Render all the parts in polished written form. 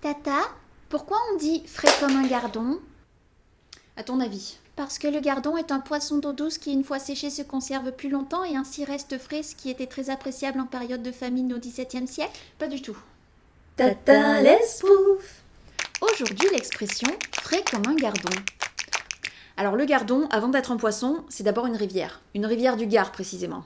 Tata, pourquoi on dit frais comme un gardon? À ton avis? Parce que le gardon est un poisson d'eau douce qui, une fois séché, se conserve plus longtemps et ainsi reste frais, ce qui était très appréciable en période de famine au XVIIe siècle. Pas du tout. Tata l'espouf. Aujourd'hui, l'expression frais comme un gardon. Alors le gardon, avant d'être un poisson, c'est d'abord une rivière du Gard précisément,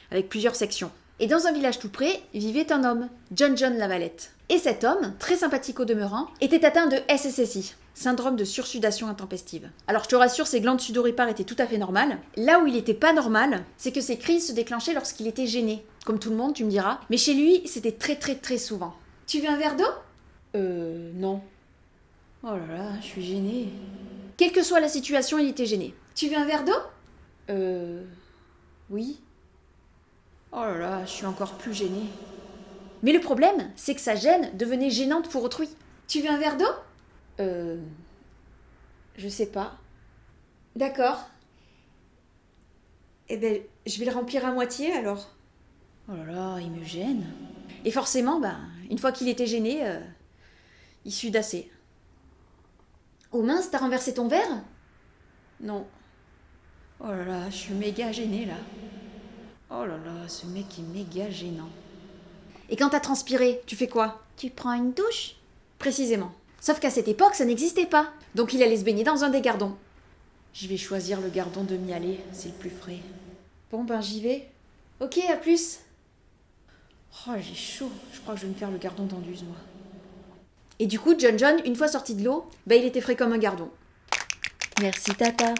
avec plusieurs sections. Et dans un village tout près, vivait un homme, John Lavalette. Et cet homme, très sympathique au demeurant, était atteint de SSSI, syndrome de sursudation intempestive. Alors je te rassure, ses glandes sudoripares étaient tout à fait normales. Là où il était pas normal, c'est que ses crises se déclenchaient lorsqu'il était gêné. Comme tout le monde, tu me diras. Mais chez lui, c'était très souvent. Tu veux un verre d'eau? Non. Oh là là, je suis gênée. Quelle que soit la situation, il était gêné. Tu veux un verre d'eau? Oui. Oh là là, je suis encore plus gênée. Mais le problème, c'est que sa gêne devenait gênante pour autrui. Tu veux un verre d'eau? Je sais pas. D'accord. Eh ben, je vais le remplir à moitié alors. Oh là là, il me gêne. Et forcément, une fois qu'il était gêné, il sudassait. Oh mince, t'as renversé ton verre? Non. Oh là là, je suis méga gênée là. Oh là là, ce mec est méga gênant. Et quand t'as transpiré, tu fais quoi? Tu prends une douche? Précisément. Sauf qu'à cette époque, ça n'existait pas. Donc il allait se baigner dans un des gardons. Je vais choisir le gardon de Mialet, c'est le plus frais. Bon j'y vais. Ok, à plus. Oh, j'ai chaud. Je crois que je vais me faire le gardon d'Anduze, moi. Et du coup, John, une fois sorti de l'eau, il était frais comme un gardon. Merci Tata.